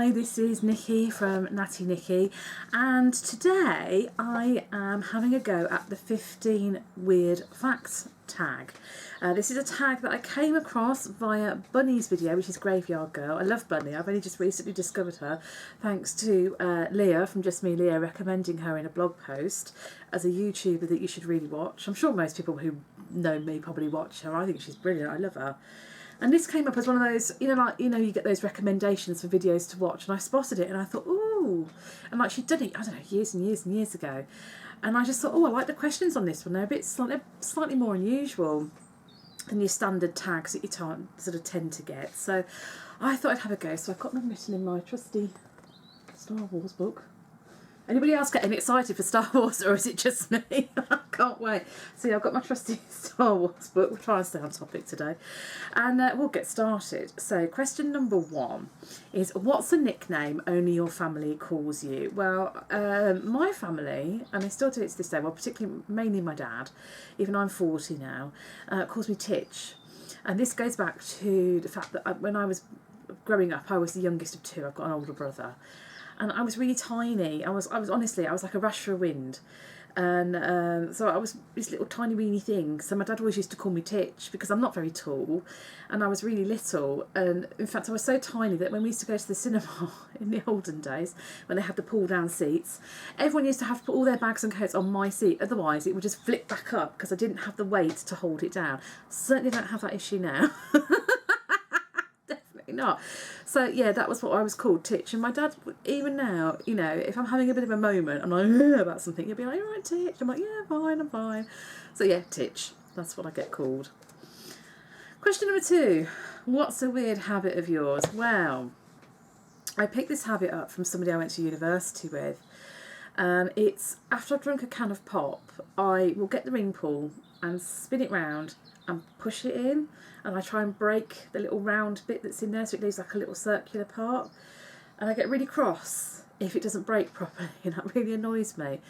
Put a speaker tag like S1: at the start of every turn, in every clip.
S1: Hi, this is Nikki from Natty Nikki, and today I am having a go at the 15 weird facts tag. This is a tag that I came across via Bunny's video, which is Graveyard Girl. I love Bunny. I've only just recently discovered her thanks to Leah from Just Me Leah recommending her in a blog post as a YouTuber that you should really watch. I'm sure most people who know me probably watch her. I think she's brilliant. I love her. And this came up as one of those, you get those recommendations for videos to watch, and I spotted it and I thought, ooh, and like she'd done it, I don't know, years and years and years ago, and I just thought, oh, I like the questions on this one. They're a bit slightly more unusual than your standard tags that you sort of tend to get. So I thought I'd have a go. So I've got them written in my trusty Star Wars book. Anybody else getting excited for Star Wars, or is it just me? I can't wait. See, I've got my trusty Star Wars book. We'll try and stay on topic today. And we'll get started. So question number 1 is, what's a nickname only your family calls you? Well, my family, and they still do it to this day, well, particularly, mainly my dad, even though I'm 40 now, calls me Titch. And this goes back to the fact that when I was growing up, I was the youngest of 2. I've got an older brother. And I was really tiny. I was honestly, I was like a rush for a wind. And so I was this little tiny weeny thing. So my dad always used to call me Titch because I'm not very tall and I was really little. And in fact, I was so tiny that when we used to go to the cinema in the olden days, when they had the pull down seats, everyone used to have to put all their bags and coats on my seat. Otherwise, it would just flip back up because I didn't have the weight to hold it down. Certainly don't have that issue now. Not. So yeah, that was what I was called, Titch. And my dad, even now, if I'm having a bit of a moment and I'm about something, he'll be like, "All right, Titch." I'm like, "Yeah, fine, I'm fine." So yeah, Titch. That's what I get called. Question number 2. What's a weird habit of yours? Well, I picked this habit up from somebody I went to university with. It's after I've drunk a can of pop, I will get the ring pull and spin it round and push it in, and I try and break the little round bit that's in there so it leaves like a little circular part, and I get really cross if it doesn't break properly, and that really annoys me.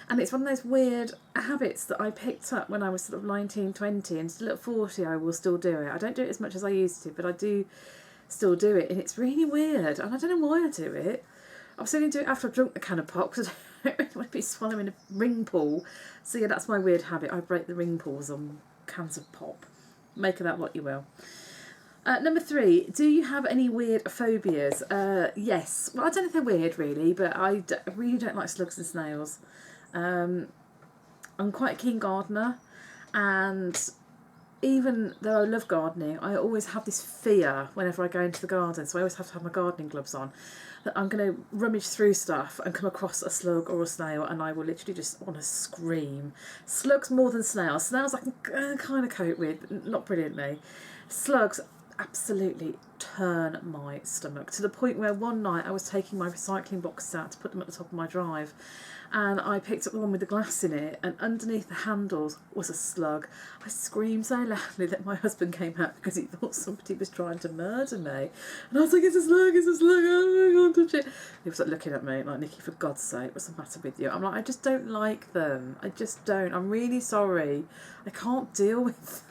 S1: And it's one of those weird habits that I picked up when I was sort of 19, 20, and still at 40 I will still do it. I don't do it as much as I used to, but I do still do it, and it's really weird, and I don't know why I do it. I was only do it after I've drunk the can of pop because I don't really want to be swallowing a ring pull. So yeah, that's my weird habit. I break the ring pulls on cans of pop. Make of that what you will. Number 3, do you have any weird phobias? Yes. Well, I don't know if they're weird really, but I really don't like slugs and snails. I'm quite a keen gardener, and even though I love gardening, I always have this fear whenever I go into the garden, so I always have to have my gardening gloves on, that I'm going to rummage through stuff and come across a slug or a snail, and I will literally just want to scream. Slugs more than snails. Snails I can kind of cope with, but not brilliantly. Slugs absolutely turn my stomach, to the point where one night I was taking my recycling boxes out to put them at the top of my drive, and I picked up the one with the glass in it, and underneath the handles was a slug. I screamed so loudly that my husband came out because he thought somebody was trying to murder me, and I was like, "It's a slug, it's a slug, oh, I can't touch it." He was like looking at me like, "Nikki, for God's sake, what's the matter with you?" I'm like, "I just don't like them. I just don't. I'm really sorry. I can't deal with them."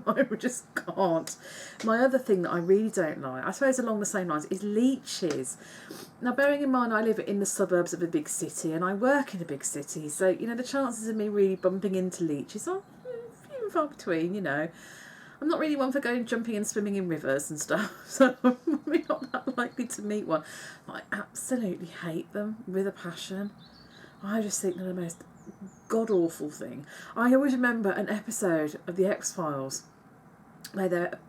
S1: I just can't. My other thing that I really don't like, I suppose along the same lines, is leeches. Now, bearing in mind I live in the suburbs of a big city and I work in a big city, so the chances of me really bumping into leeches are few and far between. I'm not really one for going jumping and swimming in rivers and stuff, so I'm probably not that likely to meet one. But I absolutely hate them with a passion. I just think they're the most god-awful thing. I always remember an episode of The X-Files where they're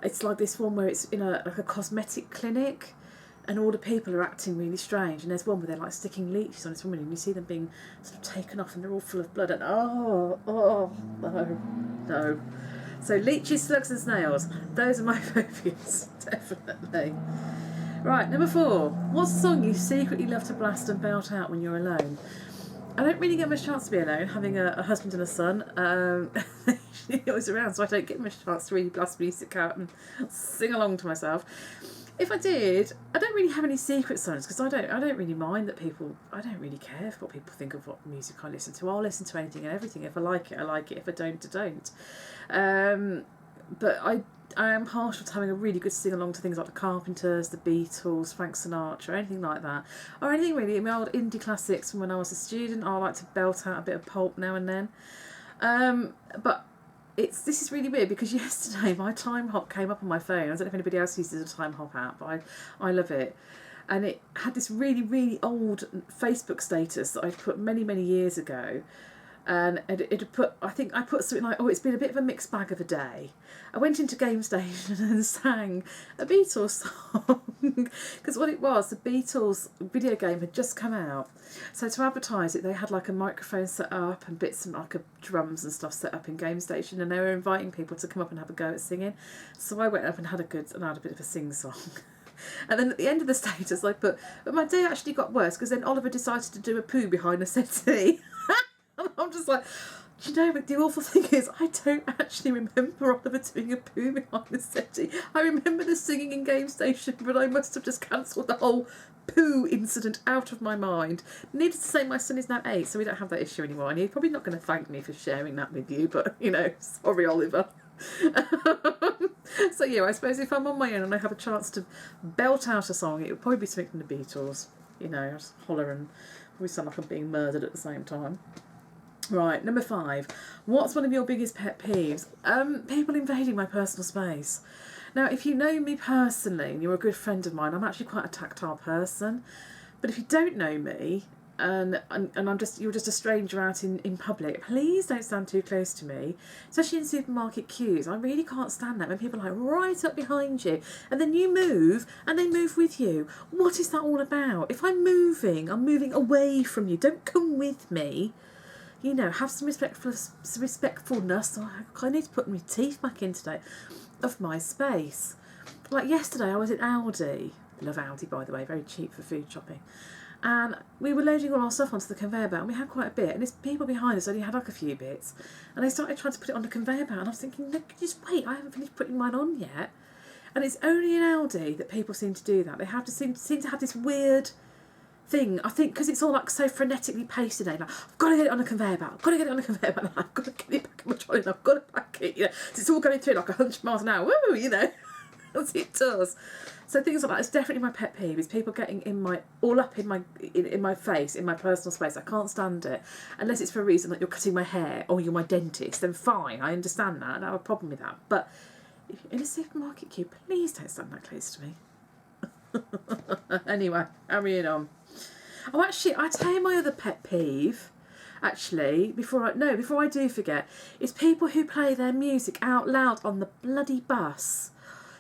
S1: it's like this one where it's in like a cosmetic clinic and all the people are acting really strange, and there's one where they're like sticking leeches on this woman and you see them being sort of taken off and they're all full of blood, and no. So leeches, slugs and snails, those are my phobias, definitely. Right, number 4. What's a song you secretly love to blast and belt out when you're alone? I don't really get much chance to be alone, having a husband and a son. They're always around, so I don't get much chance to really blast music out and sing along to myself. If I did, I don't really have any secret songs because I don't really mind that people. I don't really care what people think of what music I listen to. I'll listen to anything and everything. If I like it, I like it. If I don't, I don't. But I am partial to having a really good sing along to things like the Carpenters, the Beatles, Frank Sinatra, anything like that, or anything really. My old indie classics from when I was a student. I like to belt out a bit of pulp now and then. But this is really weird because yesterday my time hop came up on my phone. I don't know if anybody else uses a time hop app, but I love it. And it had this really, really old Facebook status that I'd put many, many years ago. And it put, I think I put something like, oh, it's been a bit of a mixed bag of a day. I went into Game Station and sang a Beatles song. Because what it was, the Beatles video game had just come out. So to advertise it, they had like a microphone set up and bits and like a drums and stuff set up in Game Station. And they were inviting people to come up and have a go at singing. So I went up and had a bit of a sing-song. And then at the end of the status, I put, but my day actually got worse because then Oliver decided to do a poo behind the settee. And I'm just like, do you know, but the awful thing is I don't actually remember Oliver doing a poo behind the settee. I remember the singing in Game Station, but I must have just cancelled the whole poo incident out of my mind. Needless to say, my son is now 8, so we don't have that issue anymore. And he's probably not going to thank me for sharing that with you, but, you know, sorry, Oliver. So yeah, I suppose if I'm on my own and I have a chance to belt out a song, it would probably be something from the Beatles. You know, I just holler and probably sound like I'm being murdered at the same time. Right, number 5. What's one of your biggest pet peeves? People invading my personal space. Now, if you know me personally and you're a good friend of mine, I'm actually quite a tactile person. But if you don't know me and you're just a stranger out in public, please don't stand too close to me, especially in supermarket queues. I really can't stand that when people are like right up behind you and then you move and they move with you. What is that all about? If I'm moving away from you. Don't come with me. You know, have some respectfulness. Oh, I need to put my teeth back in today of my space. Like yesterday, I was in Aldi. Love Aldi, by the way, very cheap for food shopping. And we were loading all our stuff onto the conveyor belt, and we had quite a bit. And these people behind us only had like a few bits, and they started trying to put it on the conveyor belt. And I was thinking, look, just wait, I haven't finished putting mine on yet. And it's only in Aldi that people seem to do that. They have to seem to have this weird thing, I think, because it's all like so frenetically paced today. Like, I've got to get it on a conveyor belt. I've got to get it on a conveyor belt. I've got to get it back in my trolley. I've got to pack it. You know, so it's all going through like 100 miles an hour. Woo, you know, as it does. So things like that. It's definitely my pet peeve. Is people getting in my face, in my personal space. I can't stand it unless it's for a reason like you're cutting my hair or you're my dentist. Then fine, I understand that. I don't have a problem with that. But if you're in a supermarket queue, please don't stand that close to me. Anyway, carrying on. Oh, actually, I tell you my other pet peeve. Actually, before I do forget, is people who play their music out loud on the bloody bus,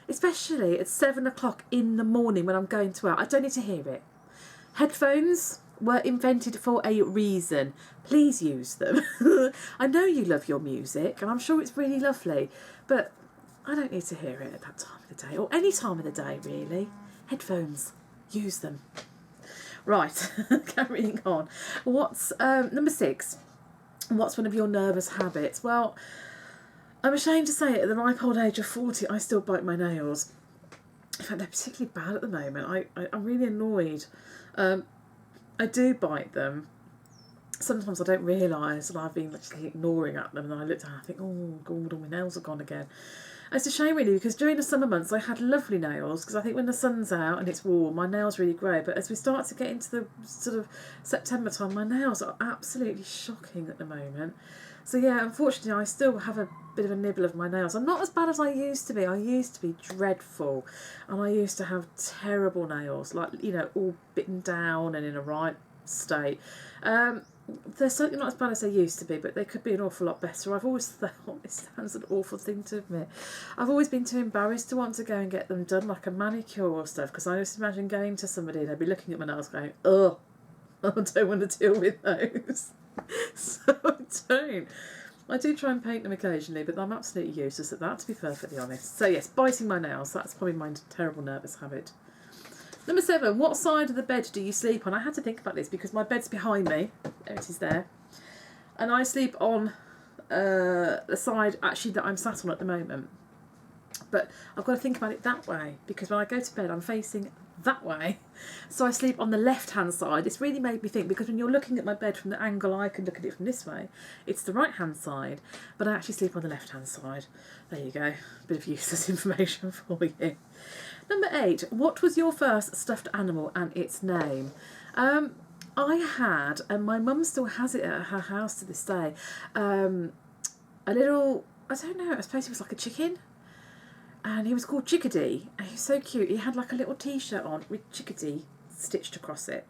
S1: especially at 7 o'clock in the morning when I'm going to work. I don't need to hear it. Headphones were invented for a reason. Please use them. I know you love your music, and I'm sure it's really lovely, but I don't need to hear it at that time of the day, or any time of the day, really. Headphones, use them. Right, carrying on. What's number 6? What's one of your nervous habits? Well, I'm ashamed to say it, at the ripe old age of 40, I still bite my nails. In fact, they're particularly bad at the moment. I'm really annoyed. I do bite them. Sometimes I don't realise that I've been literally ignoring at them, and then I look down and I think, oh God, all my nails are gone again. And it's a shame really, because during the summer months I had lovely nails, because I think when the sun's out and it's warm, my nails really grow. But as we start to get into the sort of September time, my nails are absolutely shocking at the moment. So yeah, unfortunately I still have a bit of a nibble of my nails. I'm not as bad as I used to be. I used to be dreadful, and I used to have terrible nails, like, you know, all bitten down and in a right state. They're certainly not as bad as they used to be, but they could be an awful lot better. I've always thought, it sounds an awful thing to admit, I've always been too embarrassed to want to go and get them done, like a manicure or stuff, because I just imagine going to somebody and they'd be looking at my nails going, oh, I don't want to deal with those. So I don't. I do try and paint them occasionally, but I'm absolutely useless at that, to be perfectly honest. So yes, biting my nails, that's probably my terrible nervous habit. Number 7, what side of the bed do you sleep on? I had to think about this because my bed's behind me. There it is there. And I sleep on the side actually that I'm sat on at the moment. But I've got to think about it that way, because when I go to bed I'm facing that way. So I sleep on the left-hand side. It's really made me think, because when you're looking at my bed from the angle I can look at it from this way, it's the right-hand side, but I actually sleep on the left-hand side. There you go. Bit of useless information for you. Number 8. What was your first stuffed animal and its name? I had, and my mum still has it at her house to this day, a little, I don't know, I suppose it was like a chicken. And he was called Chickadee, and he's so cute. He had like a little t-shirt on with Chickadee stitched across it,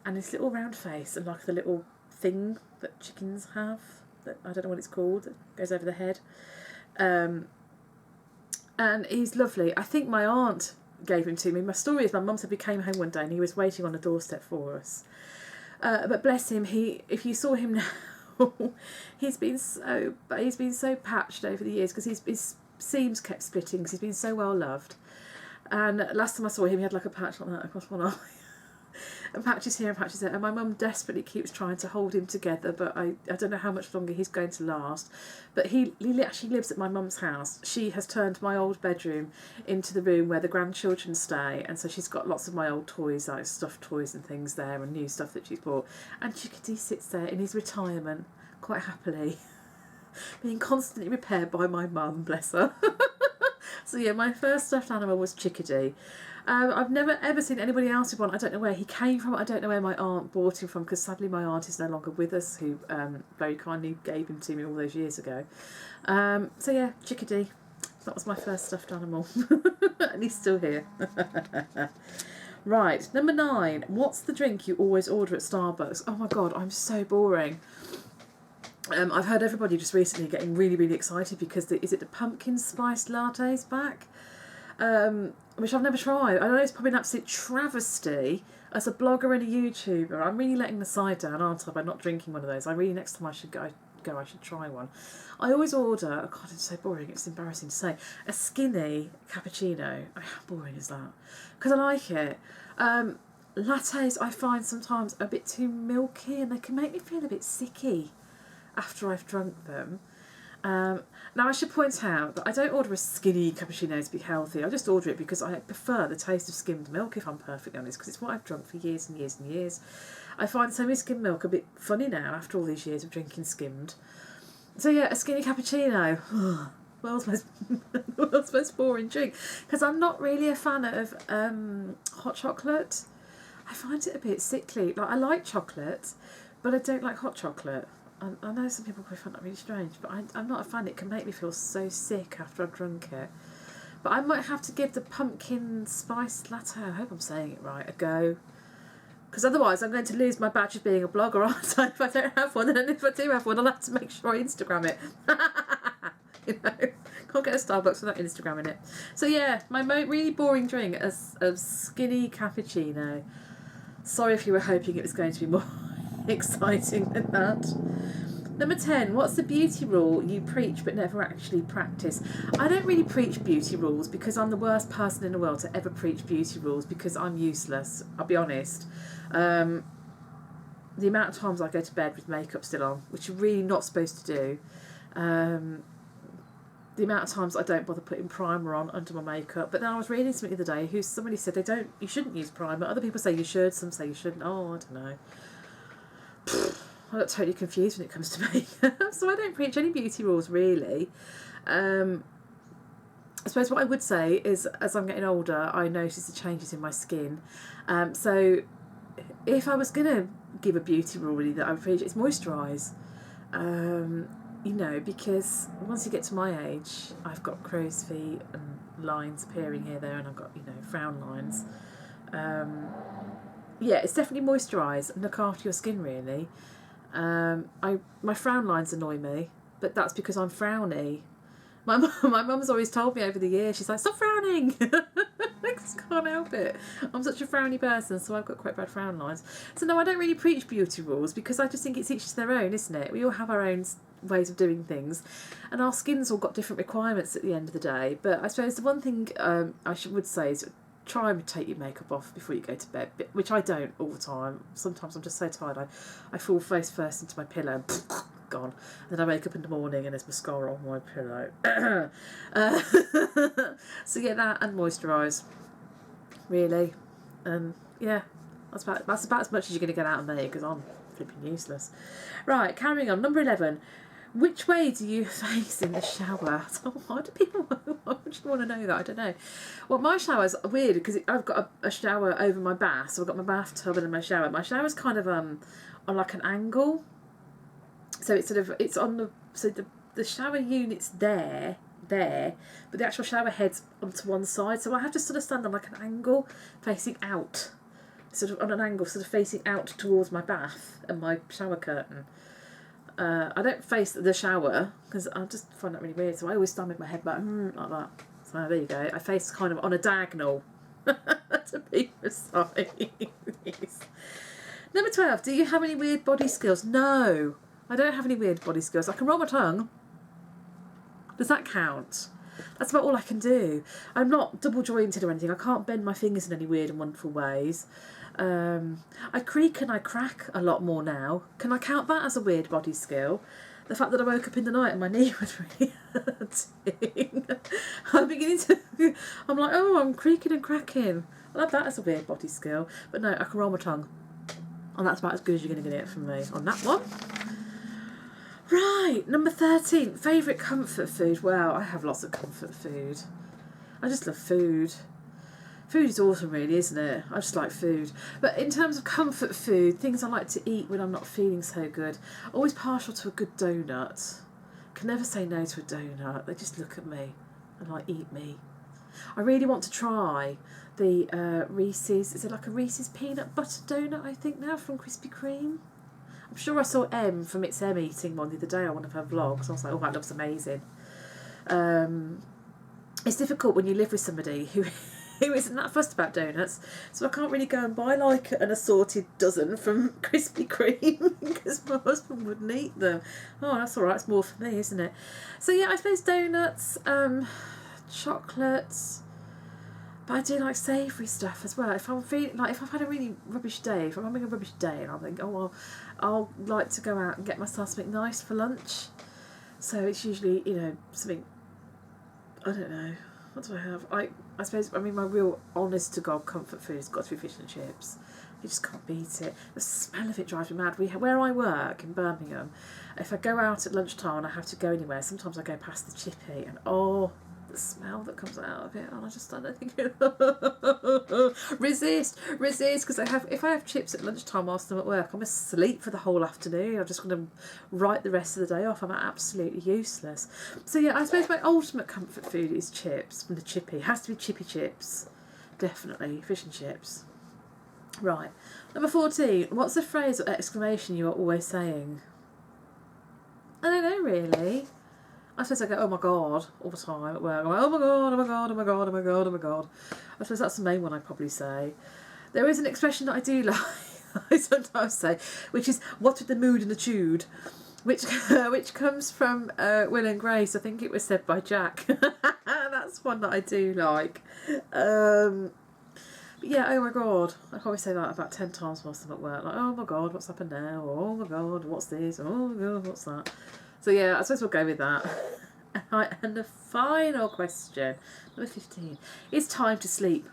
S1: and his little round face, and like the little thing that chickens have, that I don't know what it's called, that goes over the head. And he's lovely. I think my aunt gave him to me. My story is, my mum said we came home one day and he was waiting on the doorstep for us. But bless him, if you saw him now, he's been so patched over the years, because his seams kept splitting because he's been so well loved. And last time I saw him, he had like a patch like that across one eye, and patches here and patches there. And my mum desperately keeps trying to hold him together, but I don't know how much longer he's going to last. But he actually lives at my mum's house. She has turned my old bedroom into the room where the grandchildren stay, and so she's got lots of my old toys, like stuffed toys and things there, and new stuff that she's bought. And Chickadee sits there in his retirement quite happily, being constantly repaired by my mum, bless her. So yeah, my first stuffed animal was Chickadee. I've never ever seen anybody else with one. I don't know where he came from. I don't know where my aunt bought him from, because sadly my aunt is no longer with us, who very kindly gave him to me all those years ago. So yeah, Chickadee. That was my first stuffed animal. And he's still here. Right, number 9. What's the drink you always order at Starbucks? Oh my God, I'm so boring. I've heard everybody just recently getting really, really excited because is it the pumpkin spiced latte's back? Which I've never tried. I know it's probably an absolute travesty as a blogger and a YouTuber. I'm really letting the side down, aren't I, by not drinking one of those. I really, next time I should I should try one. I always order, oh God, it's so boring, it's embarrassing to say, a skinny cappuccino. Oh, how boring is that? Because I like it. Lattes I find sometimes a bit too milky, and they can make me feel a bit sicky after I've drunk them. Now I should point out that I don't order a skinny cappuccino to be healthy. I just order it because I prefer the taste of skimmed milk, if I'm perfectly honest, because it's what I've drunk for years and years and years. I find semi-skimmed milk a bit funny now after all these years of drinking skimmed. So yeah, a skinny cappuccino. World's most boring drink. Because I'm not really a fan of hot chocolate. I find it a bit sickly. Like, I like chocolate, but I don't like hot chocolate. I know some people probably find that really strange, but I'm not a fan. It can make me feel so sick after I've drunk it. But I might have to give the pumpkin spice latte, I hope I'm saying it right, a go. Because otherwise I'm going to lose my badge of being a blogger, aren't I, if I don't have one. And then if I do have one, I'll have to make sure I Instagram it. You know, can't get a Starbucks without Instagramming it. So yeah, my really boring drink is a skinny cappuccino. Sorry if you were hoping it was going to be more exciting than that. Number 10, what's the beauty rule you preach but never actually practice? I don't really preach beauty rules because I'm the worst person in the world to ever preach beauty rules, because I'm useless, I'll be honest. The amount of times I go to bed with makeup still on, which you're really not supposed to do. The amount of times I don't bother putting primer on under my makeup. But then I was reading something the other day somebody said you shouldn't use primer. Other people say you should, some say you shouldn't. Oh, I don't know. I got totally confused when it comes to makeup. So I don't preach any beauty rules, really. I suppose what I would say is, as I'm getting older, I notice the changes in my skin. So if I was going to give a beauty rule, really, that I would preach, it's moisturise. You know, because once you get to my age, I've got crow's feet and lines appearing here, there, and I've got, frown lines. Yeah, it's definitely moisturise and look after your skin, really. My frown lines annoy me, but that's because I'm frowny. My mum's always told me over the years, she's like, stop frowning. I just can't help it. I'm such a frowny person, so I've got quite bad frown lines. So no, I don't really preach beauty rules, because I just think it's each to their own, isn't it? We all have our own ways of doing things, and our skin's all got different requirements at the end of the day. But I suppose the one thing would say is try and take your makeup off before you go to bed, which I don't all the time. Sometimes I'm just so tired I fall face first into my pillow and gone. And then I wake up in the morning and there's mascara on my pillow. So yeah, that and moisturise, really. And yeah, that's about as much as you're going to get out of me, because I'm flipping useless. Right, carrying on. Number 11. Which way do you face in the shower? So why do people want to know that? I don't know. Well, my shower's weird because I've got a shower over my bath, so I've got my bathtub and then my shower. My shower's kind of on like an angle, so it's on the shower unit's there, but the actual shower head's onto one side, so I have to sort of stand on like an angle facing out, sort of on an angle, sort of facing out towards my bath and my shower curtain. I don't face the shower because I just find that really weird, so I always stand with my head back like that. So there you go. I face kind of on a diagonal, to be precise. Number 12. Do you have any weird body skills? No, I don't have any weird body skills. I can roll my tongue. Does that count? That's about all I can do. I'm not double jointed or anything. I can't bend my fingers in any weird and wonderful ways. I creak and I crack a lot more now. Can I count that as a weird body skill? The fact that I woke up in the night and my knee was really hurting. I'm like, oh, I'm creaking and cracking. I love that as a weird body skill. But no, I can roll my tongue. And that's about as good as you're going to get it from me on that one. Right, number 13. Favourite comfort food. Well, I have lots of comfort food. I just love food. Food is awesome, really, isn't it? I just like food. But in terms of comfort food, things I like to eat when I'm not feeling so good, always partial to a good donut. Can never say no to a donut. They just look at me and like eat me. I really want to try the Reese's. Is it like a Reese's peanut butter donut, I think now, from Krispy Kreme? I'm sure I saw Em from It's Em eating one the other day on one of her vlogs. I was like, oh, that looks amazing. It's difficult when you live with somebody who isn't that fussed about donuts, so I can't really go and buy like an assorted dozen from Krispy Kreme because my husband wouldn't eat them. Oh, that's all right, it's more for me, isn't it? So yeah, I suppose donuts, chocolates, but I do like savoury stuff as well. If I'm feeling like, if I've had a really rubbish day, if I'm having a rubbish day and I think, oh well, I'll like to go out and get myself something nice for lunch. So it's usually, you know, something, I don't know, what do I have? I suppose, I mean, my real honest to God comfort food has got to be fish and chips. You just can't beat it. The smell of it drives me mad. Where I work in Birmingham, if I go out at lunchtime and I have to go anywhere, sometimes I go past the chippy and oh, the smell that comes out of it, and I just stand there thinking, resist, because if I have chips at lunchtime whilst I'm at work, I'm asleep for the whole afternoon. I'm just going to write the rest of the day off. I'm absolutely useless. So yeah, I suppose my ultimate comfort food is chips from the chippy. It has to be chippy chips, definitely fish and chips. Right, number 14. What's the phrase or exclamation you are always saying? I don't know really. I suppose I go, oh my God, all the time at work. I'm like, oh my God, oh my God, oh my God, oh my God, oh my God. I suppose that's the main one I'd probably say. There is an expression that I do like, I sometimes say, which is, what's with the mood and the tude? Which comes from Will and Grace. I think it was said by Jack. That's one that I do like. But yeah, oh my God. I probably say that about 10 times whilst I'm at work. Like, oh my God, what's happened now? Or, oh my God, what's this? Oh my God, what's that? So yeah, I suppose we'll go with that. Right, and the final question, number 15. It's time to sleep.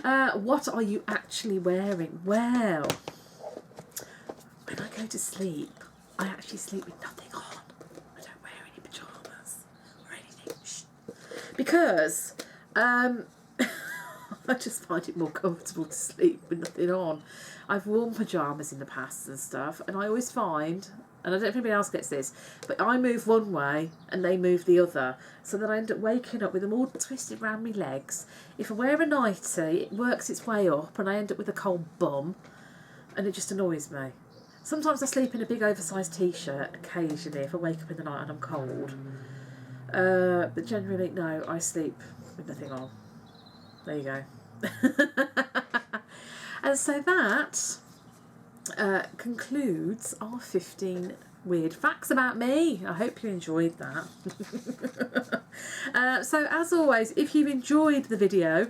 S1: What are you actually wearing? Well, when I go to sleep, I actually sleep with nothing on. I don't wear any pyjamas or anything. Shh. Because I just find it more comfortable to sleep with nothing on. I've worn pyjamas in the past and stuff, and I always find, and I don't know if anybody else gets this, but I move one way and they move the other, so that I end up waking up with them all twisted around my legs. If I wear a nightie, it works its way up and I end up with a cold bum, and it just annoys me. Sometimes I sleep in a big oversized t-shirt occasionally if I wake up in the night and I'm cold, but generally no, I sleep with nothing on. There you go. And so that concludes our 15 weird facts about me. I hope you enjoyed that. So as always, if you've enjoyed the video,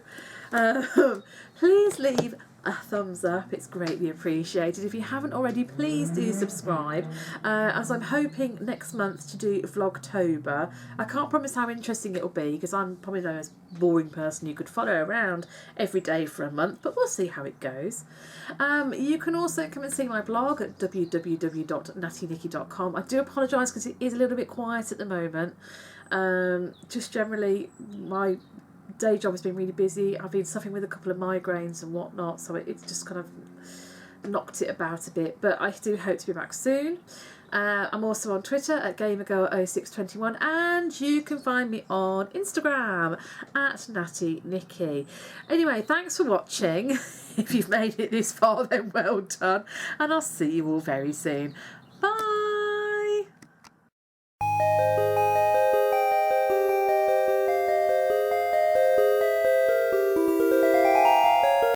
S1: please leave a thumbs up. It's greatly appreciated. If you haven't already, please do subscribe, as I'm hoping next month to do Vlogtober. I can't promise how interesting it'll be because I'm probably the most boring person you could follow around every day for a month, but we'll see how it goes. You can also come and see my blog at www.nattynicky.com. I do apologise because it is a little bit quiet at the moment. Just generally my day job has been really busy. I've been suffering with a couple of migraines and whatnot, so it's just kind of knocked it about a bit, but I do hope to be back soon. I'm also on Twitter at gamergirl0621, and you can find me on Instagram at nattynicky. Anyway, thanks for watching. If you've made it this far, then well done, and I'll see you all very soon. Bye.